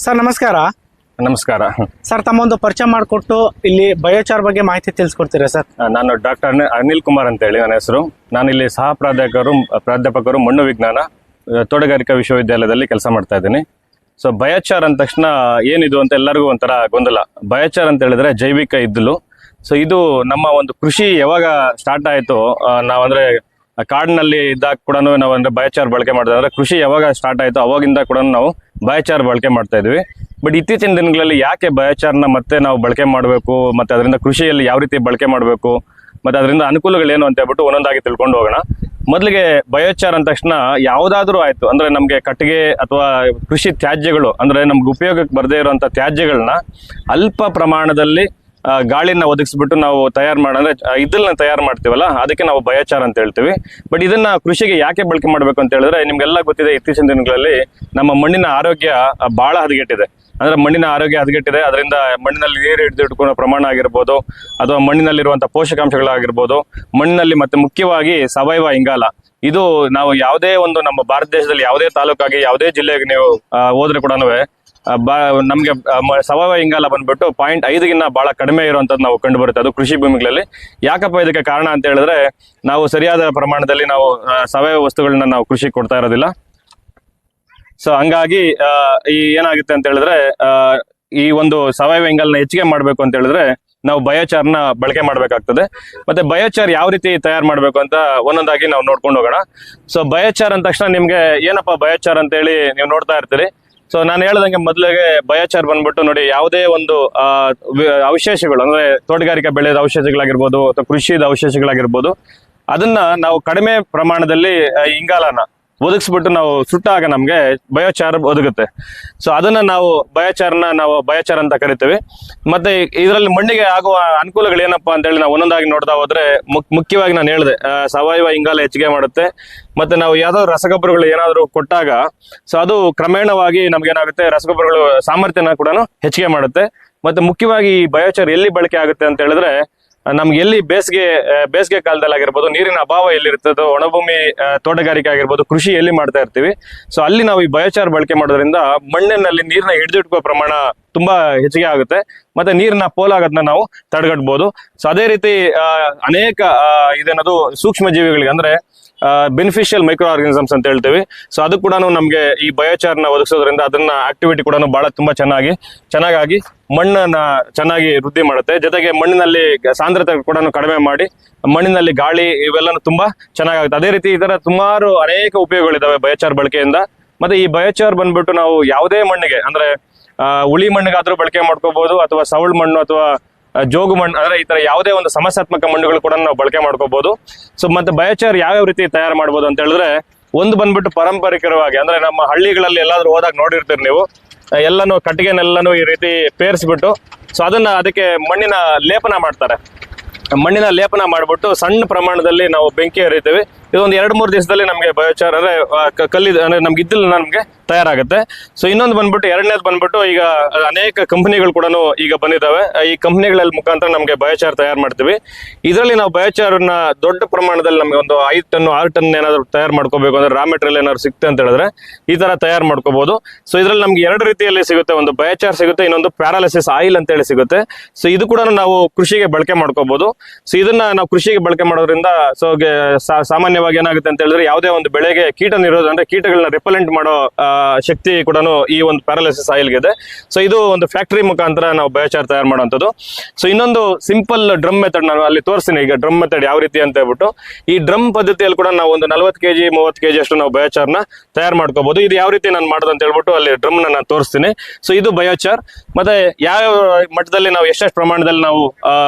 Sir ನಮಸ್ಕಾರ. ನಮಸ್ಕಾರ sir, ತಮ್ಮೊಂದು ಪರಿಚಯ ಮಾಡಿಕೊಟ್ಟು ಇಲ್ಲಿ ಬಯೋಚಾರ್ ಬಗ್ಗೆ ಮಾಹಿತಿ ತಿಳಿಸ್ಕೊಡ್ತೀರಾ ಸರ್? ನಾನು ಡಾಕ್ಟರ್ ಅನಿಲ್ ಕುಮಾರ್ ಅಂತ ಹೇಳಿ ನನ್ನ ಹೆಸರು. ನಾನಿಲ್ಲಿ ಸಹ ಪ್ರಾಧ್ಯಾಪಕರು ಮಣ್ಣು ವಿಜ್ಞಾನ ತೋಟಗಾರಿಕಾ ವಿಶ್ವವಿದ್ಯಾಲಯದಲ್ಲಿ ಕೆಲಸ ಮಾಡ್ತಾ ಇದ್ದೀನಿ. ಸೊ ಬಯೋಚಾರ್ ಅಂದ ತಕ್ಷಣ ಏನಿದು ಅಂತ ಎಲ್ಲರಿಗೂ ಒಂಥರ ಗೊಂದಲ. ಬಯೋಚಾರ್ ಅಂತ ಹೇಳಿದ್ರೆ ಜೈವಿಕ ಇದ್ದಲು. ಸೊ ಇದು ನಮ್ಮ ಒಂದು ಕೃಷಿ ಯಾವಾಗ ಸ್ಟಾರ್ಟ್ ಆಯಿತು, ನಾವಂದ್ರೆ ಕಾಡಿನಲ್ಲಿ ಇದ್ದಾಗ ಕೂಡ ನಾವು ಅಂದ್ರೆ ಬಯೋಚಾರ್ ಬಳಕೆ ಮಾಡ್ತಾ ಅಂದ್ರೆ ಕೃಷಿ ಯಾವಾಗ ಸ್ಟಾರ್ಟ್ ಆಯಿತು ಅವಾಗಿಂದ ಕೂಡ ನಾವು ಬಯೋಚಾರ್ ಬಳಕೆ ಮಾಡ್ತಾ ಇದ್ವಿ. ಬಟ್ ಇತ್ತೀಚಿನ ದಿನಗಳಲ್ಲಿ ಯಾಕೆ ಬಯೋಚಾರ್ನ ಮತ್ತೆ ನಾವು ಬಳಕೆ ಮಾಡಬೇಕು, ಮತ್ತೆ ಅದರಿಂದ ಕೃಷಿಯಲ್ಲಿ ಯಾವ ರೀತಿ ಬಳಕೆ ಮಾಡಬೇಕು, ಮತ್ತೆ ಅದರಿಂದ ಅನುಕೂಲಗಳೇನು ಅಂತ ಹೇಳ್ಬಿಟ್ಟು ಒಂದೊಂದಾಗಿ ತಿಳ್ಕೊಂಡು ಹೋಗೋಣ. ಮೊದಲಿಗೆ ಬಯೋಚಾರ್ ಅಂದ ತಕ್ಷಣ ಯಾವುದಾದ್ರೂ ಆಯ್ತು ಅಂದ್ರೆ ನಮಗೆ ಕಟ್ಟಿಗೆ ಅಥವಾ ಕೃಷಿ ತ್ಯಾಜ್ಯಗಳು ಅಂದ್ರೆ ನಮ್ಗೆ ಉಪಯೋಗಕ್ಕೆ ಬರದೇ ಇರುವಂತ ತ್ಯಾಜ್ಯಗಳನ್ನ ಅಲ್ಪ ಪ್ರಮಾಣದಲ್ಲಿ ಗಾಳಿನ ಒದಗಿಸ್ಬಿಟ್ಟು ನಾವು ತಯಾರು ಅಂದ್ರೆ ಇದನ್ನ ತಯಾರು ಮಾಡ್ತೀವಲ್ಲ, ಅದಕ್ಕೆ ನಾವು ಬಯೋಚಾರ್ ಅಂತ ಹೇಳ್ತೀವಿ. ಬಟ್ ಇದನ್ನ ಕೃಷಿಗೆ ಯಾಕೆ ಬಳಕೆ ಮಾಡಬೇಕು ಅಂತ ಹೇಳಿದ್ರೆ, ನಿಮ್ಗೆಲ್ಲ ಗೊತ್ತಿದೆ ಇತ್ತೀಚಿನ ದಿನಗಳಲ್ಲಿ ನಮ್ಮ ಮಣ್ಣಿನ ಆರೋಗ್ಯ ಬಹಳ ಹದಗೆಟ್ಟಿದೆ. ಅಂದ್ರೆ ಮಣ್ಣಿನ ಆರೋಗ್ಯ ಹದಗೆಟ್ಟಿದೆ. ಅದರಿಂದ ಮಣ್ಣಿನಲ್ಲಿ ನೀರು ಹಿಡಿದಿಟ್ಕೊಳ್ಳೋ ಪ್ರಮಾಣ ಆಗಿರ್ಬೋದು, ಅಥವಾ ಮಣ್ಣಿನಲ್ಲಿರುವಂತಹ ಪೋಷಕಾಂಶಗಳಾಗಿರ್ಬೋದು, ಮಣ್ಣಿನಲ್ಲಿ ಮತ್ತೆ ಮುಖ್ಯವಾಗಿ ಸಾವಯವ ಇಂಗಾಲ. ಇದು ನಾವು ಯಾವುದೇ ಒಂದು ನಮ್ಮ ಭಾರತ ದೇಶದಲ್ಲಿ ಯಾವುದೇ ತಾಲೂಕಾಗಿ ಯಾವುದೇ ಜಿಲ್ಲೆಗೆ ನೀವು ಹೋದ್ರೆ ಕೂಡ ನಮ್ಗೆ ಸಾವಯವ ಇಂಗಾಲ ಬಂದ್ಬಿಟ್ಟು 0.5 ಬಹಳ ಕಡಿಮೆ ಇರುವಂತದ್ದು ನಾವು ಕಂಡು ಬರುತ್ತೆ, ಅದು ಕೃಷಿ ಭೂಮಿಗಳಲ್ಲಿ. ಯಾಕಪ್ಪ ಇದಕ್ಕೆ ಕಾರಣ ಅಂತ ಹೇಳಿದ್ರೆ, ನಾವು ಸರಿಯಾದ ಪ್ರಮಾಣದಲ್ಲಿ ನಾವು ಸಾವಯವ ವಸ್ತುಗಳನ್ನ ನಾವು ಕೃಷಿಗೆ ಕೊಡ್ತಾ ಇರೋದಿಲ್ಲ. ಸೊ ಹಂಗಾಗಿ ಈ ಏನಾಗುತ್ತೆ ಅಂತ ಹೇಳಿದ್ರೆ, ಈ ಒಂದು ಸಾವಯವ ಇಂಗಾಲನ ಹೆಚ್ಚಿಗೆ ಮಾಡ್ಬೇಕು ಅಂತ ಹೇಳಿದ್ರೆ ನಾವು ಬಯೋಚಾರ್ನ ಬಳಕೆ ಮಾಡ್ಬೇಕಾಗ್ತದೆ. ಮತ್ತೆ ಬಯೋಚಾರ್ ಯಾವ ರೀತಿ ತಯಾರು ಮಾಡ್ಬೇಕು ಅಂತ ಒಂದೊಂದಾಗಿ ನಾವು ನೋಡ್ಕೊಂಡು ಹೋಗೋಣ. ಸೊ ಬಯೋಚಾರ್ ಅಂದ ತಕ್ಷಣ ನಿಮ್ಗೆ ಏನಪ್ಪ ಬಯೋಚಾರ್ ಅಂತ ಹೇಳಿ ನೀವು ನೋಡ್ತಾ ಇರ್ತೀರಿ. ಸೊ ನಾನು ಹೇಳ್ದಂಗೆ ಮೊದಲಿಗೆ ಬಯೋಚಾರ್ ಬಂದ್ಬಿಟ್ಟು ನೋಡಿ, ಯಾವುದೇ ಒಂದು ಅವಶೇಷಗಳು ಅಂದ್ರೆ ತೋಟಗಾರಿಕಾ ಬೆಳೆದ ಅವಶೇಷಗಳಾಗಿರ್ಬೋದು ಅಥವಾ ಕೃಷಿದ ಅವಶೇಷಗಳಾಗಿರ್ಬೋದು, ಅದನ್ನ ನಾವು ಕಡಿಮೆ ಪ್ರಮಾಣದಲ್ಲಿ ಇಂಗಾಲನ ಒದಗಿಸ್ಬಿಟ್ಟು ನಾವು ಸುಟ್ಟಾಗ ನಮ್ಗೆ ಬಯೋಚಾರ್ ಒದಗುತ್ತೆ. ಸೊ ಅದನ್ನ ನಾವು ಬಯೋಚಾರ್ ಅಂತ ಕರಿತೀವಿ. ಮತ್ತೆ ಇದರಲ್ಲಿ ಮಣ್ಣಿಗೆ ಆಗುವ ಅನುಕೂಲಗಳು ಏನಪ್ಪಾ ಅಂತ ಹೇಳಿ ನಾವು ಒಂದೊಂದಾಗಿ ನೋಡ್ತಾ ಹೋದ್ರೆ, ಮುಖ್ಯವಾಗಿ ನಾನು ಹೇಳಿದೆ ಸಾವಯವ ಇಂಗಾಲ ಹೆಚ್ಚಿಗೆ ಮಾಡುತ್ತೆ. ಮತ್ತೆ ನಾವು ಯಾವ್ದಾದ್ರು ರಸಗೊಬ್ಬರಗಳು ಏನಾದ್ರು ಕೊಟ್ಟಾಗ ಸೊ ಅದು ಕ್ರಮೇಣವಾಗಿ ನಮ್ಗೆ ಏನಾಗುತ್ತೆ, ರಸಗೊಬ್ಬರಗಳು ಸಾಮರ್ಥ್ಯನ ಕೂಡ ಹೆಚ್ಚಿಗೆ ಮಾಡುತ್ತೆ. ಮತ್ತೆ ಮುಖ್ಯವಾಗಿ ಈ ಬಯೋಚಾರ್ ಎಲ್ಲಿ ಬಳಕೆ ಆಗುತ್ತೆ ಅಂತ ಹೇಳಿದ್ರೆ, ನಮ್ಗೆ ಎಲ್ಲಿ ಬೇಸಿಗೆ ಕಾಲದಲ್ಲಿ ಆಗಿರ್ಬೋದು, ನೀರಿನ ಅಭಾವ ಎಲ್ಲಿರ್ತದೋ, ಒಣಭೂಮಿ ತೋಟಗಾರಿಕೆ ಆಗಿರ್ಬೋದು, ಕೃಷಿ ಎಲ್ಲಿ ಮಾಡ್ತಾ ಇರ್ತೀವಿ, ಸೊ ಅಲ್ಲಿ ನಾವು ಈ ಬಯೋಚಾರ್ ಬಳಕೆ ಮಾಡೋದ್ರಿಂದ ಮಣ್ಣಿನಲ್ಲಿ ನೀರನ್ನ ಹಿಡಿದಿಟ್ಕೋ ಪ್ರಮಾಣ ತುಂಬಾ ಹೆಚ್ಚಿಗೆ ಆಗುತ್ತೆ. ಮತ್ತೆ ನೀರಿನ ಪೋಲಾಗೋದನ್ನ ನಾವು ತಡೆಗಟ್ಟಬಹುದು. ಸೊ ಅದೇ ರೀತಿ ಅನೇಕ ಇದೇನದು ಸೂಕ್ಷ್ಮ ಜೀವಿಗಳಿಗೆ ಅಂದ್ರೆ ಬೆನಿಫಿಷಿಯಲ್ ಮೈಕ್ರೋ ಆರ್ಗನಿಸಮ್ಸ್ ಅಂತ ಹೇಳ್ತೀವಿ. ಸೊ ಅದು ಕೂಡ ನಮ್ಗೆ ಈ ಬಯೋಚಾರ್ನ ಒದಗಿಸೋದ್ರಿಂದ ಅದನ್ನ ಆಕ್ಟಿವಿಟಿ ಕೂಡ ಬಹಳ ತುಂಬಾ ಚೆನ್ನಾಗಿ ಮಣ್ಣನ್ನ ಚೆನ್ನಾಗಿ ವೃದ್ಧಿ ಮಾಡುತ್ತೆ. ಜೊತೆಗೆ ಮಣ್ಣಿನಲ್ಲಿ ಸಾಂದ್ರತೆ ಕೂಡ ಕಡಿಮೆ ಮಾಡಿ ಮಣ್ಣಿನಲ್ಲಿ ಗಾಳಿ ಇವೆಲ್ಲನೂ ತುಂಬಾ ಚೆನ್ನಾಗುತ್ತೆ. ಅದೇ ರೀತಿ ಇದರ ಸುಮಾರು ಅನೇಕ ಉಪಯೋಗಗಳಿದಾವೆ ಬಯೋಚಾರ್ ಬಳಕೆಯಿಂದ. ಮತ್ತೆ ಈ ಬಯೋಚಾರ್ ಬಂದ್ಬಿಟ್ಟು ನಾವು ಯಾವುದೇ ಮಣ್ಣಿಗೆ ಅಂದ್ರೆ ಉಳಿ ಮಣ್ಣಿಗಾದ್ರೂ ಬಳಕೆ ಮಾಡ್ಕೋಬಹುದು, ಅಥವಾ ಸವಳು ಮಣ್ಣು ಅಥವಾ ಜೋಗು ಮಣ್ಣು ಅಂದ್ರೆ ಈ ತರ ಯಾವುದೇ ಒಂದು ಸಮಸ್ಯಾತ್ಮಕ ಮಣ್ಣುಗಳು ಕೂಡ ನಾವು ಬಳಕೆ ಮಾಡ್ಕೋಬಹುದು. ಸೊ ಮತ್ತೆ ಬಯೋಚಾರ್ ಯಾವ್ಯಾವ ರೀತಿ ತಯಾರು ಮಾಡ್ಬೋದು ಅಂತ ಹೇಳಿದ್ರೆ, ಒಂದು ಬಂದ್ಬಿಟ್ಟು ಪಾರಂಪರಿಕವಾಗಿ ಅಂದ್ರೆ ನಮ್ಮ ಹಳ್ಳಿಗಳಲ್ಲಿ ಎಲ್ಲಾದ್ರೂ ಹೋದಾಗ ನೋಡಿರ್ತೀರಿ ನೀವು, ಎಲ್ಲಾನು ಕಟ್ಟಿಗೆನೆಲ್ಲಾನು ಈ ರೀತಿ ಪೇರಿಸ್ಬಿಟ್ಟು ಸೊ ಅದಕ್ಕೆ ಮಣ್ಣಿನ ಲೇಪನ ಮಾಡ್ತಾರೆ. ಮಣ್ಣಿನ ಲೇಪನ ಮಾಡ್ಬಿಟ್ಟು ಸಣ್ಣ ಪ್ರಮಾಣದಲ್ಲಿ ನಾವು ಬೆಂಕಿ ಹರಿತೀವಿ. ಇದೊಂದು 2-3 ದಿವಸದಲ್ಲಿ ನಮಗೆ ಬಯೋಚಾರ್ ಅಂದ್ರೆ ಅಂದ್ರೆ ನಮ್ಗೆ ಇದ್ದಿಲ್ಲ ನಮ್ಗೆ ತಯಾರಾಗುತ್ತೆ. ಸೊ ಇನ್ನೊಂದು ಬಂದ್ಬಿಟ್ಟು ಎರಡನೇದು ಬಂದ್ಬಿಟ್ಟು ಈಗ ಅನೇಕ ಕಂಪನಿಗಳು ಕೂಡ ಈಗ ಬಂದಿದ್ದಾವೆ. ಈ ಕಂಪನಿಗಳಲ್ಲಿ ಮುಖಾಂತರ ನಮ್ಗೆ ಬಯೋಚಾರ್ ತಯಾರು ಮಾಡ್ತೀವಿ. ಇದರಲ್ಲಿ ನಾವು ಬಯೋಚಾರ್ನ ದೊಡ್ಡ ಪ್ರಮಾಣದಲ್ಲಿ ನಮ್ಗೆ ಒಂದು 5 ಟನ್ 6 ಟನ್ ಏನಾದ್ರು ತಯಾರು ಮಾಡ್ಕೋಬೇಕು ಅಂದ್ರೆ ರಾ ಮೆಟೀರಿಯಲ್ ಏನಾದ್ರು ಸಿಗುತ್ತೆ ಅಂತ ಹೇಳಿದ್ರೆ ಈ ತರ ತಯಾರು ಮಾಡ್ಕೋಬಹುದು. ಸೊ ಇದ್ರಲ್ಲಿ ನಮ್ಗೆ 2 ರೀತಿಯಲ್ಲಿ ಸಿಗುತ್ತೆ, ಒಂದು ಬಯೋಚಾರ್ ಸಿಗುತ್ತೆ, ಇನ್ನೊಂದು ಪ್ಯಾರಾಲಿಸಿಸ್ ಆಯಿಲ್ ಅಂತ ಹೇಳಿ ಸಿಗುತ್ತೆ. ಸೊ ಇದು ಕೂಡ ನಾವು ಕೃಷಿಗೆ ಬಳಕೆ ಮಾಡ್ಕೋಬಹುದು. ಸೊ ಇದನ್ನ ನಾವು ಕೃಷಿಗೆ ಬಳಕೆ ಮಾಡೋದ್ರಿಂದ ಸೊ ಸಾಮಾನ್ಯವಾಗಿ ಏನಾಗುತ್ತೆ ಅಂತ ಹೇಳಿದ್ರೆ, ಯಾವುದೇ ಒಂದು ಬೆಳೆಗೆ ಕೀಟ ನಿರೋಧ ಅಂದ್ರೆ ಕೀಟಗಳನ್ನ ರಿಪಲೆಂಟ್ ಮಾಡೋ ಶಕ್ತಿ ಕೂಡ ಈ ಒಂದು ಪ್ಯಾರಾಲಿಸಿಸ್ ಆಯಿಲ್ಗೆ ಇದೆ. ಸೊ ಇದು ಒಂದು ಫ್ಯಾಕ್ಟರಿ ಮುಖಾಂತರ ನಾವು ಬಯೋಚಾರ್ ತಯಾರು ಮಾಡುವಂಥದ್ದು. ಸೊ ಇನ್ನೊಂದು ಸಿಂಪಲ್ ಡ್ರಮ್ ಮೆಥಡ್ ನಾನು ಅಲ್ಲಿ ತೋರಿಸ್ತೀನಿ. ಈಗ ಡ್ರಮ್ ಮೆಥಡ್ ಯಾವ ರೀತಿ ಅಂತ ಹೇಳ್ಬಿಟ್ಟು, ಈ ಡ್ರಮ್ ಪದ್ಧತಿಯಲ್ಲಿ ಕೂಡ ನಾವು ಒಂದು 40 kg 30 kg ಅಷ್ಟು ನಾವು ಬಯೋಚಾರ್ನ ತಯಾರು ಮಾಡ್ಕೋಬಹುದು. ಇದು ಯಾವ ರೀತಿ ನಾನು ಮಾಡೋದು ಅಂತ ಹೇಳ್ಬಿಟ್ಟು ಅಲ್ಲಿ ಡ್ರಮ್ ನಾನು ತೋರಿಸ್ತೀನಿ. ಸೊ ಇದು ಬಯೋಚಾರ್. ಮತ್ತೆ ಯಾವ ಮಟ್ಟದಲ್ಲಿ ನಾವು ಎಷ್ಟೆಷ್ಟು ಪ್ರಮಾಣದಲ್ಲಿ ನಾವು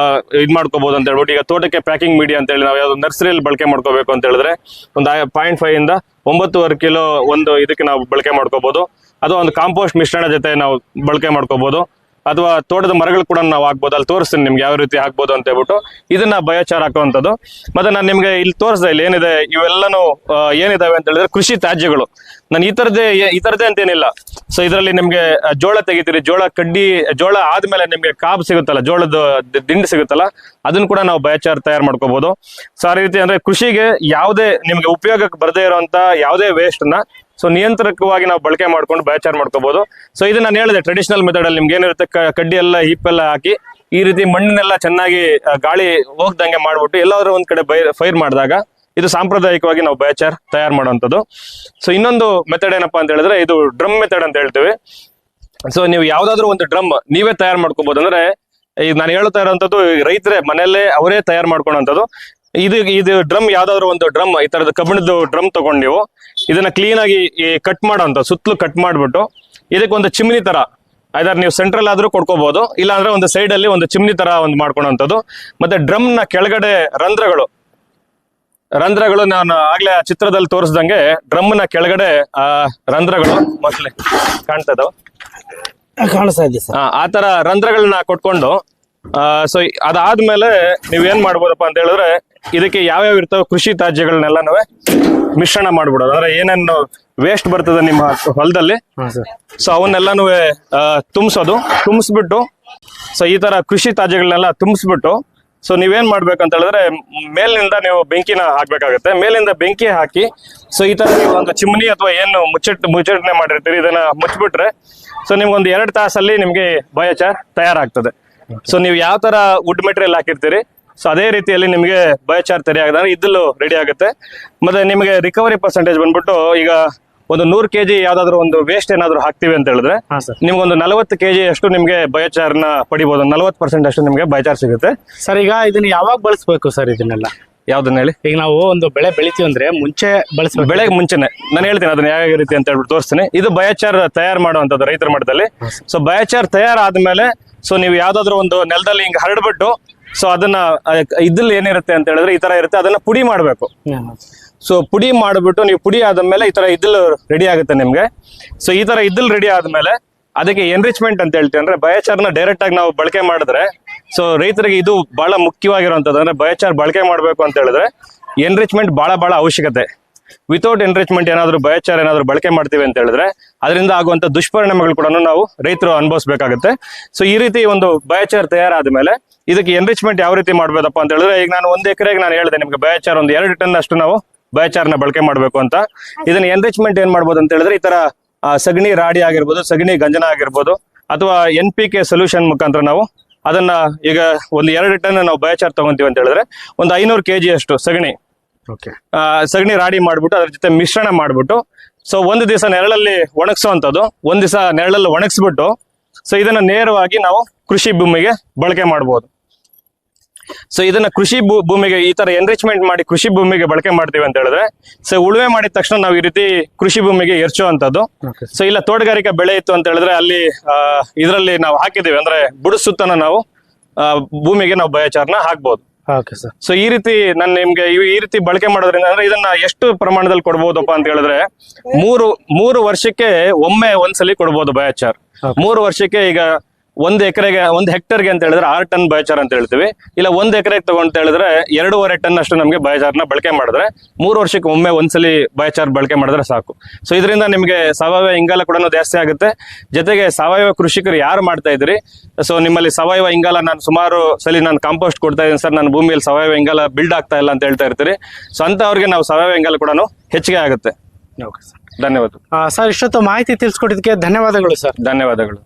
ಇದ್ ಮಾಡ್ಕೋಬಹುದು ಅಂತ ಹೇಳ್ಬಿಟ್ಟು, ಈಗ ತೋಟಕ್ಕೆ ಪ್ಯಾಕಿಂಗ್ ಮೀಡಿಯಾ ಅಂತ ಹೇಳಿ ನಾವು ಯಾವ್ದು ನರ್ಸರಿಯಲ್ಲಿ ಬಳಕೆ ಮಾಡ್ಕೋಬೇಕು ಅಂತ ಹೇಳಿದ್ರೆ ಒಂದು 0.5 ಇಂದ 9.5 ಕಿಲೋ ಒಂದು ಇದಕ್ಕೆ ನಾವು ಬಳಕೆ ಮಾಡ್ಕೋಬಹುದು. ಅಥವಾ ಒಂದು ಕಾಂಪೋಸ್ಟ್ ಮಿಶ್ರಣ ಜೊತೆ ನಾವು ಬಳಕೆ ಮಾಡ್ಕೋಬಹುದು, ಅಥವಾ ತೋಟದ ಮರಗಳು ಕೂಡ ನಾವು ಹಾಕ್ಬೋದು. ಅಲ್ಲಿ ತೋರಿಸ್ತೀನಿ ನಿಮ್ಗೆ ಯಾವ ರೀತಿ ಹಾಕ್ಬೋದು ಅಂತ ಹೇಳ್ಬಿಟ್ಟು ಇದನ್ನ ಬಯೋಚಾರ್ ಹಾಕುವಂಥದ್ದು. ಮತ್ತೆ ನಾನು ನಿಮ್ಗೆ ಇಲ್ಲಿ ತೋರಿಸ್ದೆ, ಇಲ್ಲಿ ಏನಿದೆ ಇವೆಲ್ಲನೂ ಏನಿದಾವೆ ಅಂತ ಹೇಳಿದ್ರೆ ಕೃಷಿ ತ್ಯಾಜ್ಯಗಳು. ನಾನು ಈ ತರದೇ ಅಂತೇನಿಲ್ಲ. ಸೊ ಇದರಲ್ಲಿ ನಿಮ್ಗೆ ಜೋಳ ತೆಗಿತೀರಿ, ಜೋಳ ಆದ್ಮೇಲೆ ನಿಮ್ಗೆ ಕಾಬ್ ಸಿಗುತ್ತಲ್ಲ, ಜೋಳದ ದಿಂಡು ಸಿಗುತ್ತಲ್ಲ, ಅದನ್ನ ಕೂಡ ನಾವು ಬಯೋಚಾರ್ ತಯಾರು ಮಾಡ್ಕೋಬಹುದು. ಸೊ ಆ ರೀತಿ ಅಂದ್ರೆ ಕೃಷಿಗೆ ಯಾವುದೇ ನಿಮ್ಗೆ ಉಪಯೋಗಕ್ಕೆ ಬರದೇ ಇರುವಂತ ಯಾವುದೇ ವೇಸ್ಟ್ ನ ಸೊ ನಿಯಂತ್ರಕವಾಗಿ ನಾವು ಬಳಕೆ ಮಾಡ್ಕೊಂಡು ಬಯೋಚಾರ್ ಮಾಡ್ಕೋಬಹುದು. ಸೊ ಇದು ನಾನು ಹೇಳಿದೆ ಟ್ರೆಡಿಷನಲ್ ಮೆಥಡ್ ಅಲ್ಲಿ ನಿಮ್ಗೆ ಏನಿರುತ್ತೆ ಕಡ್ಡಿ ಎಲ್ಲ ಹಿಪ್ಪೆಲ್ಲ ಹಾಕಿ ಈ ರೀತಿ ಮಣ್ಣನ್ನೆಲ್ಲ ಚೆನ್ನಾಗಿ ಗಾಳಿ ಹೋಗ್ದಂಗೆ ಮಾಡ್ಬಿಟ್ಟು ಎಲ್ಲಾದ್ರೂ ಒಂದ್ ಕಡೆ ಫೈರ್ ಮಾಡಿದಾಗ ಇದು ಸಾಂಪ್ರದಾಯಿಕವಾಗಿ ನಾವು ಬಯೋಚಾರ್ ತಯಾರು ಮಾಡುವಂಥದ್ದು. ಸೊ ಇನ್ನೊಂದು ಮೆಥಡ್ ಏನಪ್ಪಾ ಅಂತ ಹೇಳಿದ್ರೆ ಇದು ಡ್ರಮ್ ಮೆಥಡ್ ಅಂತ ಹೇಳ್ತೀವಿ. ಸೊ ನೀವು ಯಾವ್ದಾದ್ರು ಒಂದು ಡ್ರಮ್ ನೀವೇ ತಯಾರು ಮಾಡ್ಕೋಬಹುದು. ಅಂದ್ರೆ ಈಗ ನಾನು ಹೇಳ್ತಾ ಇರೋಂಥದ್ದು ರೈತರೇ ಮನೆಯಲ್ಲೇ ಅವರೇ ತಯಾರು ಮಾಡ್ಕೊಳ್ಳೋಂಥದ್ದು. ಇದು ಡ್ರಮ್ ಯಾವ್ದಾದ್ರು ಒಂದು ಡ್ರಮ್ ಈ ತರದ ಕಬ್ಬಿಣದ ಡ್ರಮ್ ತಗೊಂಡು ನೀವು ಇದನ್ನ ಕ್ಲೀನ್ ಆಗಿ ಕಟ್ ಮಾಡೋಂಥ ಸುತ್ತಲೂ ಕಟ್ ಮಾಡ್ಬಿಟ್ಟು ಇದಕ್ಕೊಂದು ಚಿಮ್ನಿ ತರ ಐದಾರು ನೀವು ಸೆಂಟ್ರಲ್ ಆದ್ರೂ ಕೊಡ್ಕೋಬಹುದು, ಇಲ್ಲ ಅಂದ್ರೆ ಒಂದು ಸೈಡ್ ಅಲ್ಲಿ ಒಂದು ಚಿಮ್ನಿ ತರ ಒಂದು ಮಾಡ್ಕೊಳ್ಳೋಂಥದ್ದು. ಮತ್ತೆ ಡ್ರಮ್ ನ ಕೆಳಗಡೆ ರಂಧ್ರಗಳು ನಾನು ಆಗ್ಲೇ ಆ ಚಿತ್ರದಲ್ಲಿ ತೋರಿಸ್ದಂಗೆ ಡ್ರಮ್ ನ ಕೆಳಗಡೆ ರಂಧ್ರಗಳು ಮೋಸ್ಟ್ಲಿ ಕಾಣ್ತಾ ಇದಾವ, ಕಾಣಿಸ್ತಾ ಇದೆ ಸರ್. ಆ ತರ ರಂಧ್ರಗಳನ್ನ ಕೊಟ್ಕೊಂಡು ಸೊ ಅದಾದ್ಮೇಲೆ ನೀವೇನ್ ಮಾಡ್ಬೋದಪ್ಪ ಅಂತ ಹೇಳಿದ್ರೆ ಇದಕ್ಕೆ ಯಾವ್ಯಾವ ಇರ್ತಾವ ಕೃಷಿ ತ್ಯಾಜ್ಯಗಳನ್ನೆಲ್ಲ ಮಿಶ್ರಣ ಮಾಡ್ಬಿಡೋದು. ಅಂದ್ರೆ ಏನೇನು ವೇಸ್ಟ್ ಬರ್ತದೆ ನಿಮ್ಮ ಹೊಲದಲ್ಲಿ ಸೊ ಅವನ್ನೆಲ್ಲಾನು ತುಂಬಿಸ್ಬಿಟ್ಟು ಸೊ ಈ ತರ ಕೃಷಿ ತ್ಯಾಜ್ಯಗಳನ್ನೆಲ್ಲ ತುಂಬಿಸ್ಬಿಟ್ಟು ಸೊ ನೀವೇನ್ ಮಾಡ್ಬೇಕಂತ ಹೇಳಿದ್ರೆ ಮೇಲಿನಿಂದ ನೀವು ಬೆಂಕಿನ ಹಾಕ್ಬೇಕಾಗತ್ತೆ. ಮೇಲಿಂದ ಬೆಂಕಿ ಹಾಕಿ ಸೊ ಈ ತರ ನೀವು ಒಂದು ಚಿಮ್ನಿ ಅಥವಾ ಏನು ಮುಚ್ಚಟನೆ ಮಾಡಿರ್ತೀರಿ ಇದನ್ನ ಮುಚ್ಚಿಬಿಟ್ರೆ ಸೊ ನಿಮ್ಗೊಂದು 2 ತಾಸಲ್ಲಿ ನಿಮ್ಗೆ ಬಯೋಚಾರ್ ತಯಾರಾಗ್ತದೆ. ಸೊ ನೀವು ಯಾವ ತರ ವುಡ್ ಮೆಟೀರಿಯಲ್ ಹಾಕಿರ್ತೀರಿ ಸೊ ಅದೇ ರೀತಿಯಲ್ಲಿ ನಿಮಗೆ ಬಯೋಚಾರ್ ತಯಾರಾಗದ್ರೆ ಇದ್ದಲು ರೆಡಿ ಆಗುತ್ತೆ. ಮತ್ತೆ ನಿಮಗೆ ರಿಕವರಿ ಪರ್ಸೆಂಟೇಜ್ ಬಂದ್ಬಿಟ್ಟು ಈಗ ಒಂದು 100 kg ಯಾವ್ದಾದ್ರು ಒಂದು ವೇಸ್ಟ್ ಏನಾದ್ರು ಹಾಕ್ತಿವಿ ಅಂತ ಹೇಳಿದ್ರೆ ನಿಮ್ಗೊಂದು 40 kg ಅಷ್ಟು ನಿಮ್ಗೆ ಬಯೋಚಾರ್ನ ಪಡಿಬಹುದು. 40% ಅಷ್ಟು ನಿಮ್ಗೆ ಬಯೋಚಾರ್ ಸಿಗುತ್ತೆ ಸರ್. ಈಗ ಇದನ್ನ ಯಾವಾಗ ಬಳಸಬೇಕು ಸರ್? ಇದನ್ನೆಲ್ಲ ಯಾವ್ದನ್ನ ಹೇಳಿ. ಈಗ ನಾವು ಒಂದು ಬೆಳೆ ಬೆಳಿತೀವಿ ಅಂದ್ರೆ ಮುಂಚೆ ಬಳಸಬೇಕು. ಬೆಳೆಗೆ ಮುಂಚೆನೆ ನಾನು ಹೇಳ್ತೀನಿ ಅದನ್ನ ಯಾವ ರೀತಿ ಅಂತ ಹೇಳ್ಬಿಟ್ಟು ತೋರಿಸ್ತೀನಿ. ಇದು ಬಯೋಚಾರ್ ತಯಾರು ಮಾಡುವಂತದ್ದು ರೈತರ ಮಟ್ಟದಲ್ಲಿ. ಸೊ ಬಯೋಚಾರ್ ತಯಾರಾದ್ಮೇಲೆ ಸೊ ನೀವು ಯಾವ್ದಾದ್ರು ಒಂದು ನೆಲದಲ್ಲಿ ಹಿಂಗ್ ಹರಡ್ಬಿಟ್ಟು ಸೊ ಅದನ್ನ ಇದ್ರಲ್ಲಿ ಏನಿರುತ್ತೆ ಅಂತ ಹೇಳಿದ್ರೆ ಈ ತರ ಇರುತ್ತೆ, ಅದನ್ನ ಪುಡಿ ಮಾಡ್ಬೇಕು. ಸೊ ಪುಡಿ ಮಾಡ್ಬಿಟ್ಟು ನೀವು ಪುಡಿ ಆದ್ಮೇಲೆ ಈ ತರ ಇದ್ದಲು ರೆಡಿ ಆಗುತ್ತೆ ನಿಮ್ಗೆ. ಸೊ ಈ ತರ ಇದ್ದಲು ರೆಡಿ ಆದ್ಮೇಲೆ ಅದಕ್ಕೆ ಎನ್ರಿಚ್ಮೆಂಟ್ ಅಂತ ಹೇಳ್ತೀವಿ. ಅಂದ್ರೆ ಬಯೋಚಾರ್ನ ಡೈರೆಕ್ಟ್ ಆಗಿ ನಾವು ಬಳಕೆ ಮಾಡಿದ್ರೆ ಸೊ ರೈತರಿಗೆ ಇದು ಬಹಳ ಮುಖ್ಯವಾಗಿರುವಂತದ್ದು. ಅಂದ್ರೆ ಬಯೋಚಾರ್ ಬಳಕೆ ಮಾಡ್ಬೇಕು ಅಂತ ಹೇಳಿದ್ರೆ ಎನ್ರಿಚ್ಮೆಂಟ್ ಬಹಳ ಅವಶ್ಯಕತೆ. ವಿತೌಟ್ ಎನ್ರಿಚ್ಮೆಂಟ್ ಏನಾದ್ರು ಬಯೋಚಾರ್ ಏನಾದ್ರು ಬಳಕೆ ಮಾಡ್ತೀವಿ ಅಂತ ಹೇಳಿದ್ರೆ ಅದರಿಂದ ಆಗುವಂತ ದುಷ್ಪರಿಣಾಮಗಳು ಕೂಡ ನಾವು ರೈತರು ಅನುಭವಿಸಬೇಕಾಗುತ್ತೆ. ಸೊ ಈ ರೀತಿ ಒಂದು ಬಯೋಚಾರ್ ತಯಾರಾದ್ಮೇಲೆ ಇದಕ್ಕೆ ಎನ್ರಿಚ್ಮೆಂಟ್ ಯಾವ ರೀತಿ ಮಾಡ್ಬೋದಪ್ಪ ಅಂತ ಹೇಳಿದ್ರೆ ಈಗ ನಾನು 1 ಎಕರೆಗೆ ನಾನು ಹೇಳಿದೆ ನಿಮ್ಗೆ ಬಯೋಚಾರ್ ಒಂದು 2 ಟನ್ ಅಷ್ಟು ನಾವು ಬಯೋಚಾರ್ನ ಬಳಕೆ ಮಾಡ್ಬೇಕು ಅಂತ. ಇದನ್ನ ಎನ್ರಿಚ್ಮೆಂಟ್ ಏನ್ ಮಾಡ್ಬೋದು ಅಂತ ಹೇಳಿದ್ರೆ ಈ ತರ ಸಗಣಿ ರಾಡಿ ಆಗಿರ್ಬೋದು, ಸಗಣಿ ಗಂಜನ ಆಗಿರ್ಬೋದು, ಅಥವಾ NPK ಸೊಲ್ಯೂಷನ್ ಮುಖಾಂತರ ನಾವು ಅದನ್ನ ಈಗ ಒಂದು 2 ಟನ್ ನಾವು ಬಯೋಚಾರ್ ತಗೊಂತೀವಿ ಅಂತ ಹೇಳಿದ್ರೆ ಒಂದು 500 kg ಅಷ್ಟು ಸಗಣಿ ರಾಡಿ ಮಾಡ್ಬಿಟ್ಟು ಅದ್ರ ಜೊತೆ ಮಿಶ್ರಣ ಮಾಡ್ಬಿಟ್ಟು ಸೊ ಒಂದು ದಿವಸ ನೆರಳಲ್ಲಿ ಒಣಗಿಸುವಂಥದ್ದು, ಒಂದ್ ದಿವಸ ನೆರಳಲ್ಲಿ ಒಣಗಿಸ್ಬಿಟ್ಟು ಸೊ ಇದನ್ನ ನೇರವಾಗಿ ನಾವು ಕೃಷಿ ಭೂಮಿಗೆ ಬಳಕೆ ಮಾಡ್ಬೋದು. ಸೊ ಇದನ್ನ ಕೃಷಿ ಭೂಮಿಗೆ ಈ ತರ ಎನ್ರಿಚ್ಮೆಂಟ್ ಮಾಡಿ ಕೃಷಿ ಭೂಮಿಗೆ ಬಳಕೆ ಮಾಡ್ತೀವಿ ಅಂತ ಹೇಳಿದ್ರೆ ಸೊ ಉಳುಮೆ ಮಾಡಿದ ತಕ್ಷಣ ನಾವು ಈ ರೀತಿ ಕೃಷಿ ಭೂಮಿಗೆ ಎರ್ಚುವಂಥದ್ದು. ಸೊ ಇಲ್ಲ ತೋಟಗಾರಿಕಾ ಬೆಳೆ ಇತ್ತು ಅಂತ ಹೇಳಿದ್ರೆ ಅಲ್ಲಿ ಇದರಲ್ಲಿ ನಾವು ಹಾಕಿದೀವಿ ಅಂದ್ರೆ ಬುಡ ಸುತ್ತನ ನಾವು ಭೂಮಿಗೆ ನಾವು ಬಯೋಚಾರ್ನ ಹಾಕ್ಬೋದು. ಸೊ ಈ ರೀತಿ ನಾನು ನಿಮ್ಗೆ ಈ ರೀತಿ ಬಳಕೆ ಮಾಡೋದ್ರಿಂದ ಅಂದ್ರೆ ಇದನ್ನ ಎಷ್ಟು ಪ್ರಮಾಣದಲ್ಲಿ ಕೊಡ್ಬೋದಪ್ಪ ಅಂತ ಹೇಳಿದ್ರೆ 3 ವರ್ಷಕ್ಕೆ ಒಂದ್ಸಲಿ ಕೊಡ್ಬೋದು ಬಯೋಚಾರ್. 3 ವರ್ಷಕ್ಕೆ ಈಗ 1 ಎಕರೆಗೆ 1 ಹೆಕ್ಟರ್ಗೆ ಅಂತ ಹೇಳಿದ್ರೆ 6 ಟನ್ ಬಯೋಚಾರ್ ಅಂತ ಹೇಳ್ತೀವಿ. ಇಲ್ಲ 1 ಎಕರೆಗೆ ತಗೊಂತ ಹೇಳಿದ್ರೆ 2.5 ಟನ್ ಅಷ್ಟು ನಮ್ಗೆ ಬಯೋಚಾರ್ನ ಬಳಕೆ ಮಾಡಿದ್ರೆ 3 ವರ್ಷಕ್ಕೆ ಒಂದ್ಸಲಿ ಬಯೋಚಾರ್ ಬಳಕೆ ಮಾಡಿದ್ರೆ ಸಾಕು. ಸೊ ಇದರಿಂದ ನಿಮ್ಗೆ ಸಾವಯವ ಇಂಗಾಲ ಕೂಡ ಜಾಸ್ತಿ ಆಗುತ್ತೆ. ಜೊತೆಗೆ ಸಾವಯವ ಕೃಷಿಕರು ಯಾರು ಮಾಡ್ತಾ ಇದ್ರಿ ಸೊ ನಿಮ್ಮಲ್ಲಿ ಸಾವಯವ ಇಂಗಾಲ ನಾನು ಸುಮಾರು ಸಲಿ ನಾನು ಕಾಂಪೋಸ್ಟ್ ಕೊಡ್ತಾ ಇದ್ದೀನಿ ಸರ್, ನನ್ನ ಭೂಮಿಯಲ್ಲಿ ಸಾವಯವ ಇಂಗಾಲ ಬಿಲ್ಡ್ ಆಗ್ತಾ ಇಲ್ಲ ಅಂತ ಹೇಳ್ತಾ ಇರ್ತೀರಿ. ಸೊ ಅಂತವ್ರಿಗೆ ನಾವು ಸಾವಯವ ಇಂಗಾಲ ಕೂಡ ಹೆಚ್ಚಿಗೆ ಆಗುತ್ತೆ. ಧನ್ಯವಾದ ಸರ್. ಇಷ್ಟೊತ್ತು ಮಾಹಿತಿ ತಿಳಿಸ್ಕೊಟ್ಟಿದ್ದಕ್ಕೆ ಧನ್ಯವಾದಗಳು ಸರ್. ಧನ್ಯವಾದಗಳು.